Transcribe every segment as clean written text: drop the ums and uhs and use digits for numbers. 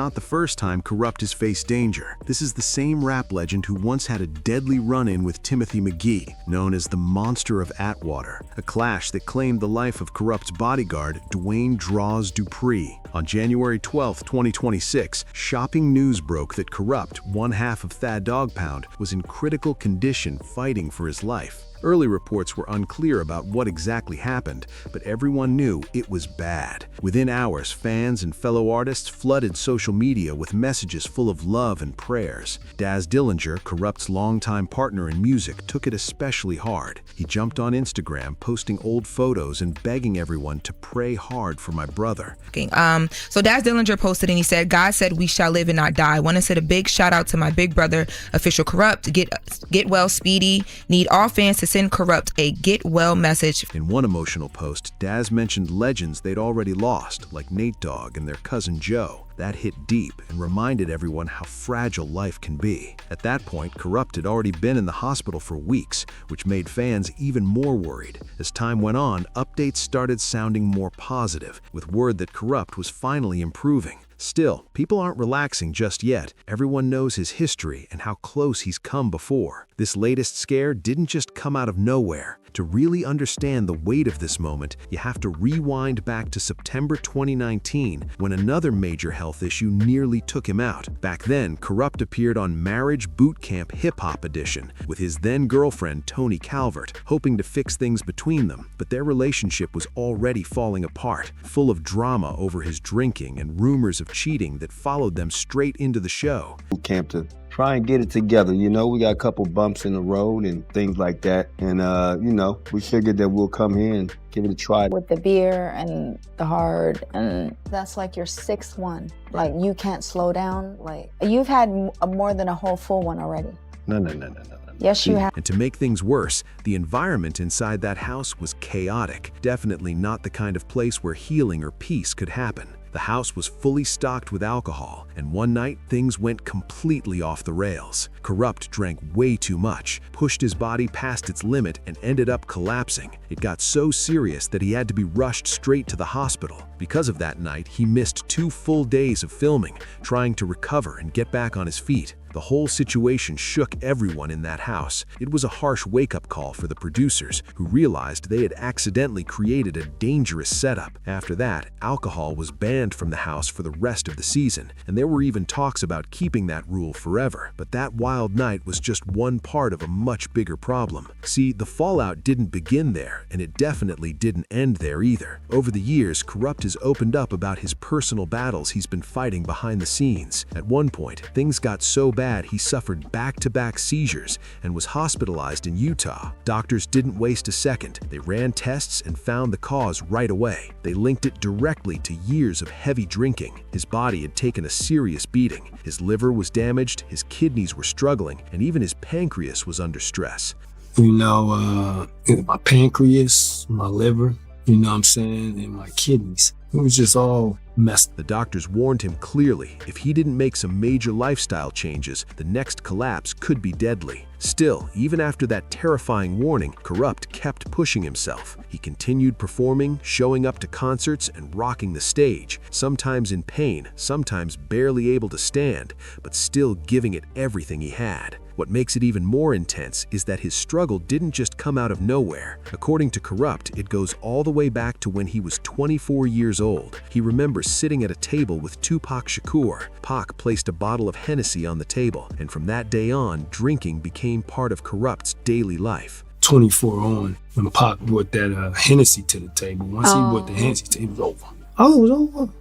Not the first time Kurupt has faced danger. This is the same rap legend who once had a deadly run-in with Timothy McGee, known as the Monster of Atwater, a clash that claimed the life of Kurupt's bodyguard, Dwayne "Draws" Dupree. On January 12, 2026, shocking news broke that Kurupt, one half of Thad Dog Pound, was in critical condition fighting for his life. Early reports were unclear about what exactly happened, but everyone knew it was bad. Within hours, fans and fellow artists flooded social media with messages full of love and prayers. Daz Dillinger, Kurupt's longtime partner in music, took it especially hard. He jumped on Instagram, posting old photos and begging everyone to pray hard for my brother. So Daz Dillinger posted and he said, "God said we shall live and not die. Want to send a big shout out to my big brother, official Kurupt. Get well speedy. Need all fans to send Kurupt a get well message." In one emotional post, Daz mentioned legends they'd already lost, like Nate Dogg and their cousin Joe. That hit deep and reminded everyone how fragile life can be. At that point, Kurupt had already been in the hospital for weeks, which made fans even more worried. As time went on, updates started sounding more positive, with word that Kurupt was finally improving. Still, people aren't relaxing just yet. Everyone knows his history and how close he's come before. This latest scare didn't just come out of nowhere. To really understand the weight of this moment, you have to rewind back to September 2019, when another major health issue nearly took him out. Back then, Kurupt appeared on Marriage Boot Camp Hip Hop Edition with his then-girlfriend Tony Calvert, hoping to fix things between them. But their relationship was already falling apart, full of drama over his drinking and rumors of cheating that followed them straight into the show. Boot camp to try and get it together. You know, we got a couple bumps in the road and things like that. And, you know, we figured that we'll come here and give it a try. With the beer and the hard, and that's like your sixth one. Like, you can't slow down. Like, you've had more than a whole full one already. No. Yes, you have. And to make things worse, the environment inside that house was chaotic. Definitely not the kind of place where healing or peace could happen. The house was fully stocked with alcohol, and one night, things went completely off the rails. Kurupt drank way too much, pushed his body past its limit, and ended up collapsing. It got so serious that he had to be rushed straight to the hospital. Because of that night, he missed 2 full days of filming, trying to recover and get back on his feet. The whole situation shook everyone in that house. It was a harsh wake-up call for the producers, who realized they had accidentally created a dangerous setup. After that, alcohol was banned from the house for the rest of the season, and there were even talks about keeping that rule forever. But that wild night was just one part of a much bigger problem. See, the fallout didn't begin there, and it definitely didn't end there either. Over the years, Kurupt has opened up about his personal battles he's been fighting behind the scenes. At one point, things got so bad he suffered back-to-back seizures and was hospitalized in Utah. Doctors didn't waste a second. They ran tests and found the cause right away. They linked it directly to years of heavy drinking. His body had taken a serious beating. His liver was damaged, his kidneys were struggling, and even his pancreas was under stress. You know, my pancreas, my liver, you know what I'm saying, and my kidneys. It was just all messed. The doctors warned him clearly, if he didn't make some major lifestyle changes, the next collapse could be deadly. Still, even after that terrifying warning, Kurupt kept pushing himself. He continued performing, showing up to concerts, and rocking the stage, sometimes in pain, sometimes barely able to stand, but still giving it everything he had. What makes it even more intense is that his struggle didn't just come out of nowhere. According to Kurupt, it goes all the way back to when he was 24 years old. He remembers sitting at a table with Tupac Shakur. Pac placed a bottle of Hennessy on the table, and from that day on, drinking became part of Kurupt's daily life. 24 on, when Pac brought that Hennessy to the table. Once he brought the Hennessy, it was over. Oh, it was over.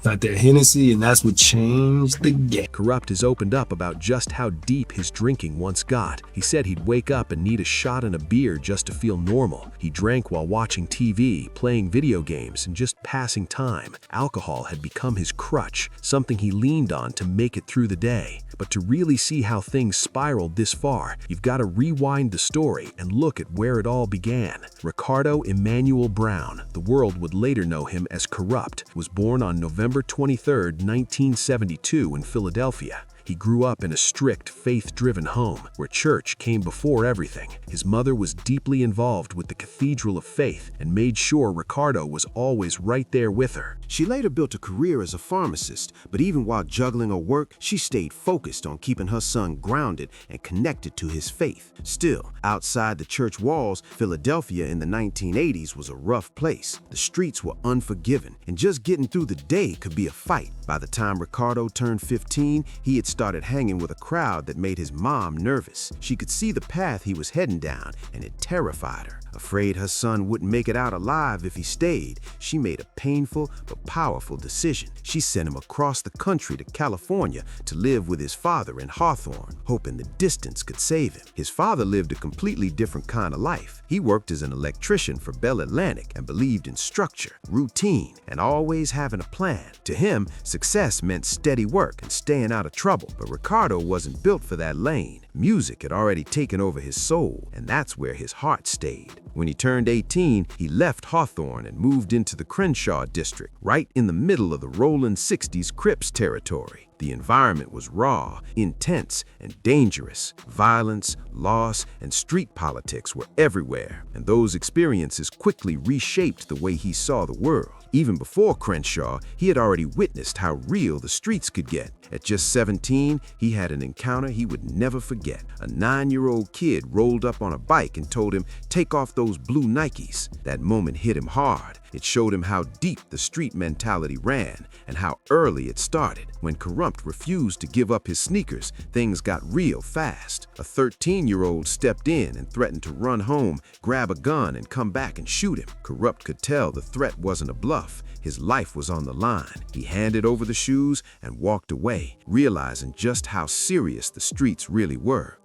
Got that Hennessy, and that's what changed the game. Kurupt has opened up about just how deep his drinking once got. He said he'd wake up and need a shot and a beer just to feel normal. He drank while watching TV, playing video games, and just passing time. Alcohol had become his crutch, something he leaned on to make it through the day. But to really see how things spiraled this far, you've got to rewind the story and look at where it all began. Ricardo Emmanuel Brown, the world would later know him as Kurupt, was born on November 23, 1972 in Philadelphia. He He grew up in a strict, faith-driven home where church came before everything. His mother was deeply involved with the Cathedral of Faith and made sure Ricardo was always right there with her. She later built a career as a pharmacist, but even while juggling her work, she stayed focused on keeping her son grounded and connected to his faith. Still, outside the church walls, Philadelphia in the 1980s was a rough place. The streets were unforgiving, and just getting through the day could be a fight. By the time Ricardo turned 15, he had started hanging with a crowd that made his mom nervous. She could see the path he was heading down, and it terrified her. Afraid her son wouldn't make it out alive if he stayed, she made a painful but powerful decision. She sent him across the country to California to live with his father in Hawthorne, hoping the distance could save him. His father lived a completely different kind of life. He worked as an electrician for Bell Atlantic and believed in structure, routine, and always having a plan. To him, success meant steady work and staying out of trouble. But Ricardo wasn't built for that lane. Music had already taken over his soul, and that's where his heart stayed. When he turned 18, he left Hawthorne and moved into the Crenshaw district, right in the middle of the rolling 60s Crips territory. The environment was raw, intense, and dangerous. Violence, loss, and street politics were everywhere, and those experiences quickly reshaped the way he saw the world. Even before Crenshaw, he had already witnessed how real the streets could get. At just 17, he had an encounter he would never forget. A 9-year-old kid rolled up on a bike and told him, "Take off those blue Nikes." That moment hit him hard. It showed him how deep the street mentality ran and how early it started. When Kurupt refused to give up his sneakers, things got real fast. A 13-year-old stepped in and threatened to run home, grab a gun, and come back and shoot him. Kurupt could tell the threat wasn't a bluff. His life was on the line. He handed over the shoes and walked away, realizing just how serious the streets really were.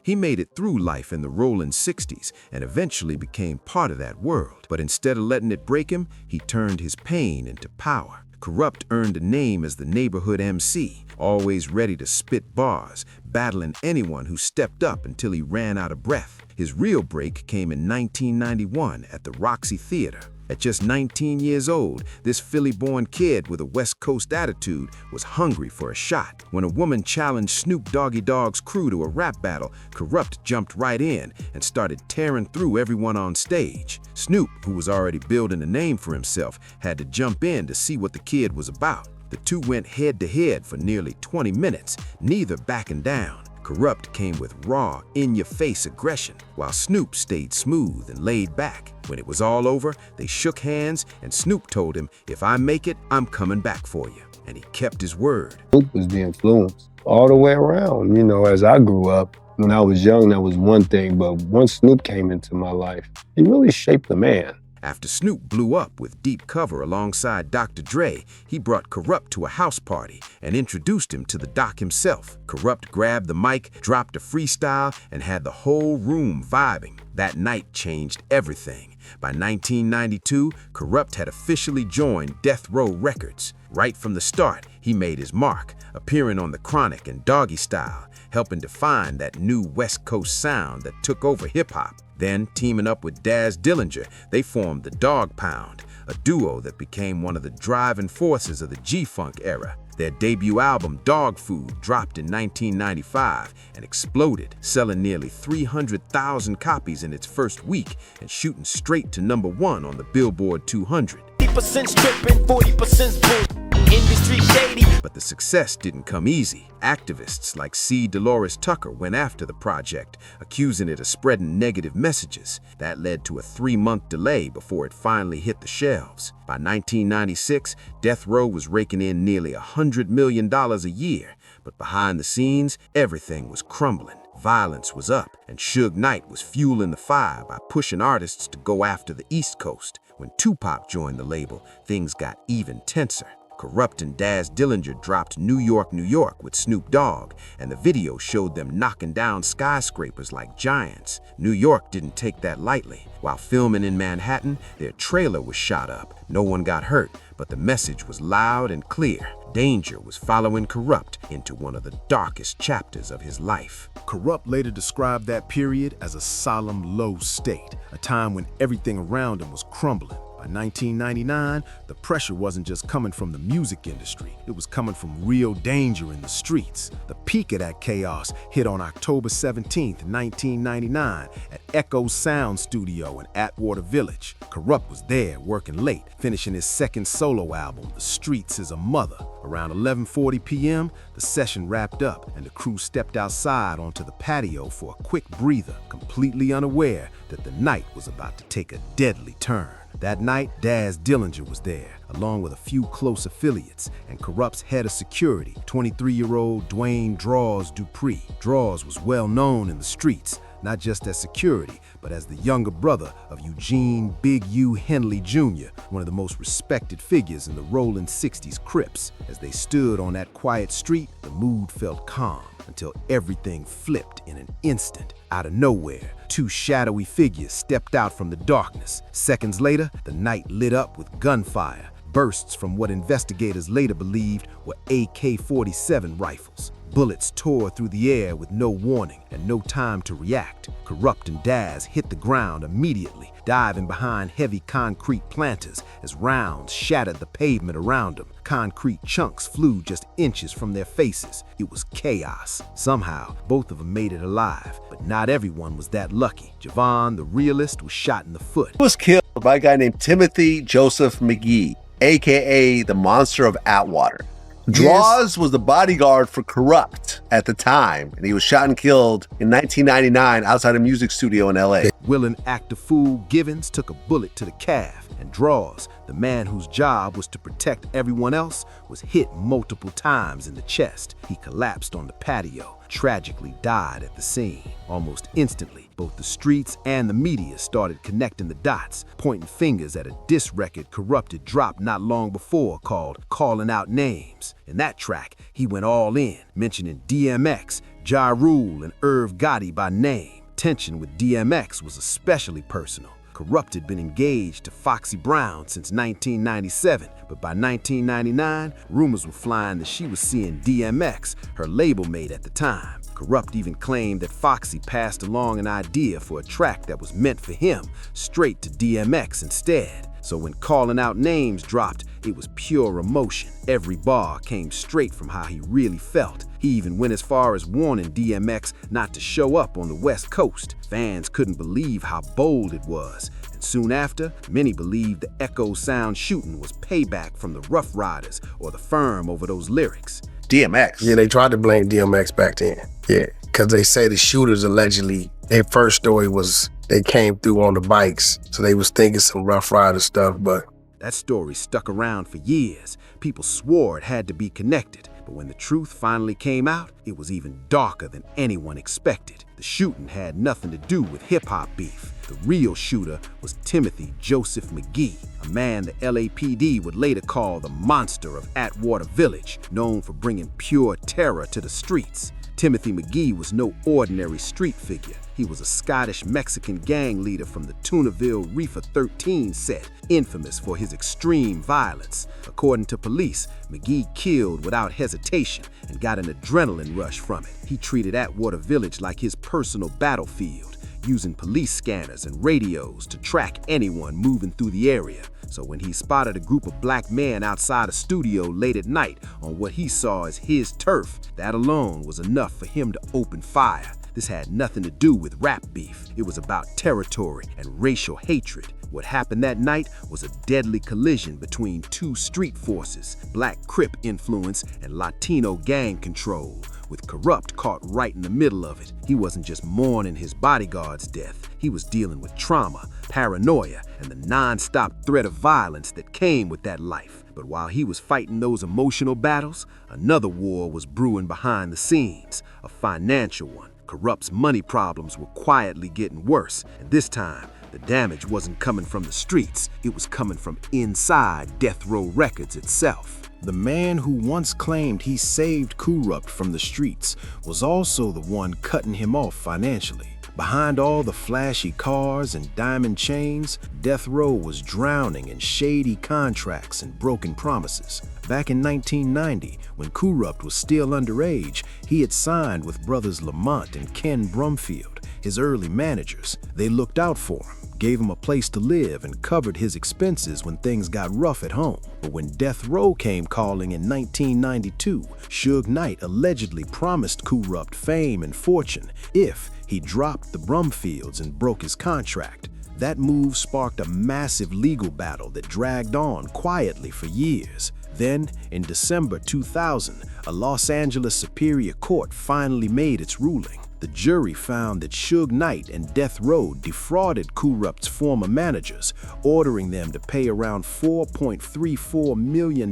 He made it through life in the rolling 60s and eventually became part of that world. But instead of letting it break him, he turned his pain into power. Kurupt earned a name as the neighborhood MC, always ready to spit bars, battling anyone who stepped up until he ran out of breath. His real break came in 1991 at the Roxy Theater. At just 19 years old, this Philly-born kid with a West Coast attitude was hungry for a shot. When a woman challenged Snoop Doggy Dogg's crew to a rap battle, Kurupt jumped right in and started tearing through everyone on stage. Snoop, who was already building a name for himself, had to jump in to see what the kid was about. The two went head-to-head for nearly 20 minutes, neither backing down. Kurupt came with raw, in-your-face aggression, while Snoop stayed smooth and laid back. When it was all over, they shook hands, and Snoop told him, "If I make it, I'm coming back for you." And he kept his word. Snoop was the influence all the way around. You know, as I grew up, when I was young, that was one thing, but once Snoop came into my life, he really shaped the man. After Snoop blew up with Deep Cover alongside Dr. Dre, he brought Kurupt to a house party and introduced him to the doc himself. Kurupt grabbed the mic, dropped a freestyle, and had the whole room vibing. That night changed everything. By 1992, Kurupt had officially joined Death Row Records. Right from the start, he made his mark, appearing on The Chronic and Doggy Style, helping define that new West Coast sound that took over hip-hop. Then, teaming up with Daz Dillinger, they formed the Dog Pound, a duo that became one of the driving forces of the G-Funk era. Their debut album, Dog Food, dropped in 1995 and exploded, selling nearly 300,000 copies in its first week and shooting straight to #1 on the Billboard 200. 40% stripping, 40% bull. Industry shady. But the success didn't come easy. Activists like C. Dolores Tucker went after the project, accusing it of spreading negative messages. That led to a 3-month delay before it finally hit the shelves. By 1996, Death Row was raking in nearly $100 million a year, but behind the scenes, everything was crumbling. Violence was up, and Suge Knight was fueling the fire by pushing artists to go after the East Coast. When Tupac joined the label, things got even tenser. Kurupt and Daz Dillinger dropped New York, New York with Snoop Dogg, and the video showed them knocking down skyscrapers like giants. New York didn't take that lightly. While filming in Manhattan, their trailer was shot up. No one got hurt, but the message was loud and clear. Danger was following Kurupt into one of the darkest chapters of his life. Kurupt later described that period as a solemn, low state, a time when everything around him was crumbling. By 1999, the pressure wasn't just coming from the music industry, it was coming from real danger in the streets. The peak of that chaos hit on October 17, 1999, at Echo Sound Studio in Atwater Village. Kurupt was there working late, finishing his second solo album, The Streets Is a Mother. Around 11:40 p.m., the session wrapped up and the crew stepped outside onto the patio for a quick breather, completely unaware that the night was about to take a deadly turn. That night, Daz Dillinger was there, along with a few close affiliates, and Kurupt's head of security, 23-year-old Dwayne Draws Dupree. Draws was well known in the streets, not just as security, but as the younger brother of Eugene Big U Henley Jr., one of the most respected figures in the rolling 60s Crips. As they stood on that quiet street, the mood felt calm until everything flipped in an instant. Out of nowhere, two shadowy figures stepped out from the darkness. Seconds later, the night lit up with gunfire, bursts from what investigators later believed were AK-47 rifles. Bullets tore through the air with no warning and no time to react. Kurupt and Daz hit the ground immediately, diving behind heavy concrete planters as rounds shattered the pavement around them. Concrete chunks flew just inches from their faces. It was chaos. Somehow, both of them made it alive, but not everyone was that lucky. Javon, the realist, was shot in the foot. He was killed by a guy named Timothy Joseph McGee, aka the Monster of Atwater. Draws was the bodyguard for Kurupt at the time, and he was shot and killed in 1999 outside a music studio in LA. Willing actor fool Givens took a bullet to the calf, and Draws, the man whose job was to protect everyone else, was hit multiple times in the chest. He collapsed on the patio, tragically died at the scene. Almost instantly, both the streets and the media started connecting the dots, pointing fingers at a diss record Kurupt had dropped not long before called Calling Out Names. In that track, he went all in, mentioning DMX, Ja Rule, and Irv Gotti by name. Tension with DMX was especially personal. Kurupt had been engaged to Foxy Brown since 1997, but by 1999, rumors were flying that she was seeing DMX, her label mate at the time. Kurupt even claimed that Foxy passed along an idea for a track that was meant for him, straight to DMX instead. So when Calling Out Names dropped, it was pure emotion. Every bar came straight from how he really felt. He even went as far as warning DMX not to show up on the West Coast. Fans couldn't believe how bold it was. And soon after, many believed the Echo Sound shooting was payback from the Rough Riders or the Firm over those lyrics. DMX. Yeah, they tried to blame DMX back then. Yeah, because they say the shooters allegedly, their first story was they came through on the bikes, so they was thinking some Rough Rider stuff, but that story stuck around for years. People swore it had to be connected, but when the truth finally came out, it was even darker than anyone expected. The shooting had nothing to do with hip-hop beef. The real shooter was Timothy Joseph McGee, a man the LAPD would later call the Monster of Atwater Village, known for bringing pure terror to the streets. Timothy McGee was no ordinary street figure. He was a Scottish-Mexican gang leader from the Tunaville Reefer 13 set, infamous for his extreme violence. According to police, McGee killed without hesitation and got an adrenaline rush from it. He treated Atwater Village like his personal battlefield, using police scanners and radios to track anyone moving through the area. So when he spotted a group of black men outside a studio late at night on what he saw as his turf, that alone was enough for him to open fire. This had nothing to do with rap beef. It was about territory and racial hatred. What happened that night was a deadly collision between two street forces, Black Crip influence and Latino gang control, with Kurupt caught right in the middle of it. He wasn't just mourning his bodyguard's death. He was dealing with trauma, paranoia, and the non-stop threat of violence that came with that life. But while he was fighting those emotional battles, another war was brewing behind the scenes, a financial one. Kurupt's money problems were quietly getting worse, and this time, the damage wasn't coming from the streets, it was coming from inside Death Row Records itself. The man who once claimed he saved Kurupt from the streets was also the one cutting him off financially. Behind all the flashy cars and diamond chains, Death Row was drowning in shady contracts and broken promises. Back in 1990, when Kurupt was still underage, he had signed with brothers Lamont and Ken Brumfield. his early managers. They looked out for him, gave him a place to live, and covered his expenses when things got rough at home. But when Death Row came calling in 1992, Suge Knight allegedly promised Kurupt fame and fortune if he dropped the Brumfields and broke his contract. That move sparked a massive legal battle that dragged on quietly for years. Then, in December 2000, a Los Angeles Superior Court finally made its ruling. The jury found that Suge Knight and Death Row defrauded Kurupt's former managers, ordering them to pay around $4.34 million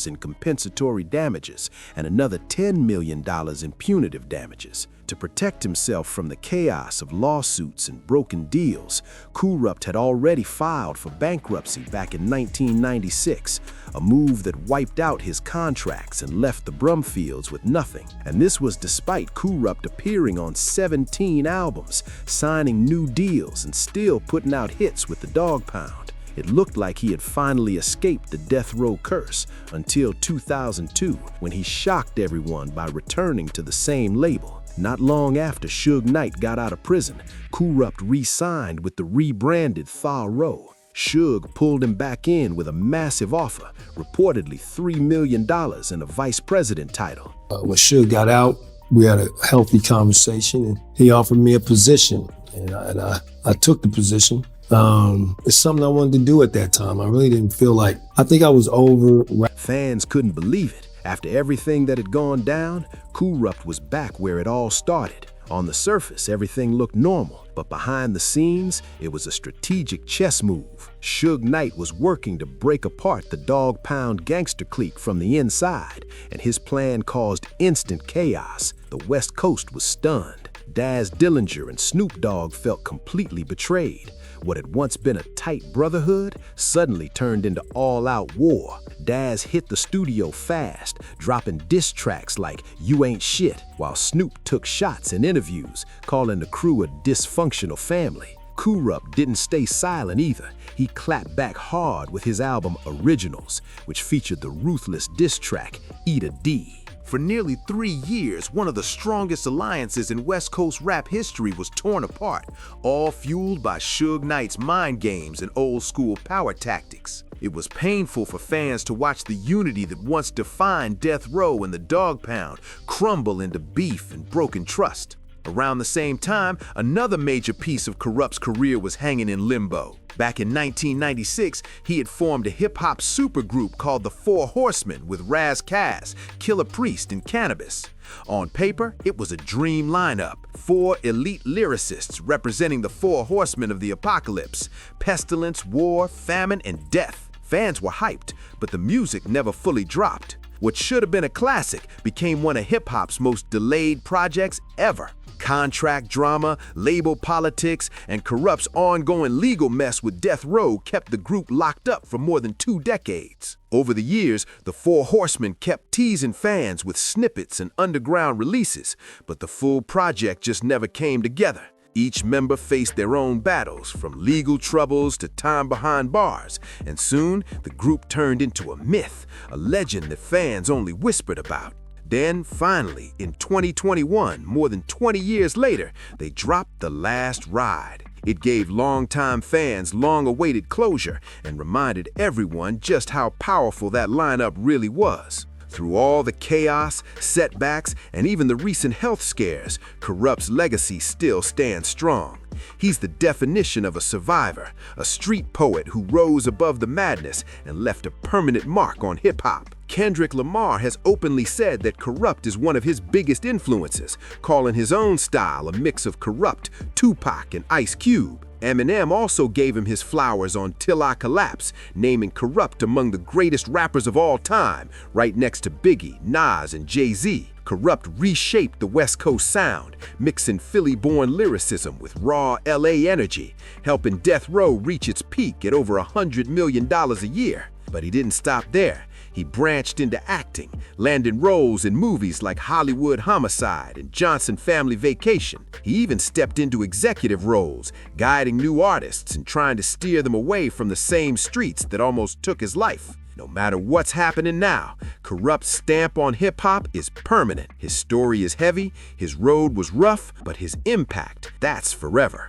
in compensatory damages and another $10 million in punitive damages. To protect himself from the chaos of lawsuits and broken deals, Kurupt had already filed for bankruptcy back in 1996, a move that wiped out his contracts and left the Brumfields with nothing. And this was despite Kurupt appearing on 17 albums, signing new deals, and still putting out hits with the Dog Pound. It looked like he had finally escaped the Death Row curse until 2002, when he shocked everyone by returning to the same label. Not long after Suge Knight got out of prison, Kurupt re-signed with the rebranded Tha Row. Suge pulled him back in with a massive offer, reportedly $3 million and a vice president title. When Suge got out, we had a healthy conversation, and he offered me a position, and I took the position. It's something I wanted to do at that time. I really didn't feel like, I think I was over. Fans couldn't believe it. After everything that had gone down, Kurupt was back where it all started. On the surface, everything looked normal, but behind the scenes, it was a strategic chess move. Suge Knight was working to break apart the Dog Pound gangster clique from the inside, and his plan caused instant chaos. The West Coast was stunned. Daz Dillinger and Snoop Dogg felt completely betrayed. What had once been a tight brotherhood suddenly turned into all-out war. Daz hit the studio fast, dropping diss tracks like "You Ain't Shit," while Snoop took shots in interviews, calling the crew a dysfunctional family. Kurupt didn't stay silent either. He clapped back hard with his album Originals, which featured the ruthless diss track Eat a D. For nearly 3 years, one of the strongest alliances in West Coast rap history was torn apart, all fueled by Suge Knight's mind games and old-school power tactics. It was painful for fans to watch the unity that once defined Death Row and the Dog Pound crumble into beef and broken trust. Around the same time, another major piece of Kurupt's career was hanging in limbo. Back in 1996, he had formed a hip-hop supergroup called the Four Horsemen with Raz Kass, Killer Priest, and Cannabis. On paper, it was a dream lineup. 4 elite lyricists representing the 4 horsemen of the apocalypse: pestilence, war, famine, and death. Fans were hyped, but the music never fully dropped. What should have been a classic became one of hip-hop's most delayed projects ever. Contract drama, label politics, and Kurupt's ongoing legal mess with Death Row kept the group locked up for more than 2 decades. Over the years, the Four Horsemen kept teasing fans with snippets and underground releases, but the full project just never came together. Each member faced their own battles, from legal troubles to time behind bars, and soon the group turned into a myth, a legend that fans only whispered about. Then, finally, in 2021, more than 20 years later, they dropped The Last Ride. It gave longtime fans long-awaited closure and reminded everyone just how powerful that lineup really was. Through all the chaos, setbacks, and even the recent health scares, Kurupt's legacy still stands strong. He's the definition of a survivor, a street poet who rose above the madness and left a permanent mark on hip-hop. Kendrick Lamar has openly said that Kurupt is one of his biggest influences, calling his own style a mix of Kurupt, Tupac, and Ice Cube. Eminem also gave him his flowers on Till I Collapse, naming Kurupt among the greatest rappers of all time, right next to Biggie, Nas, and Jay-Z. Kurupt reshaped the West Coast sound, mixing Philly-born lyricism with raw LA energy, helping Death Row reach its peak at over $100 million a year. But he didn't stop there. He branched into acting, landing roles in movies like Hollywood Homicide and Johnson Family Vacation. He even stepped into executive roles, guiding new artists and trying to steer them away from the same streets that almost took his life. No matter what's happening now, Kurupt's stamp on hip-hop is permanent. His story is heavy, his road was rough, but his impact, that's forever.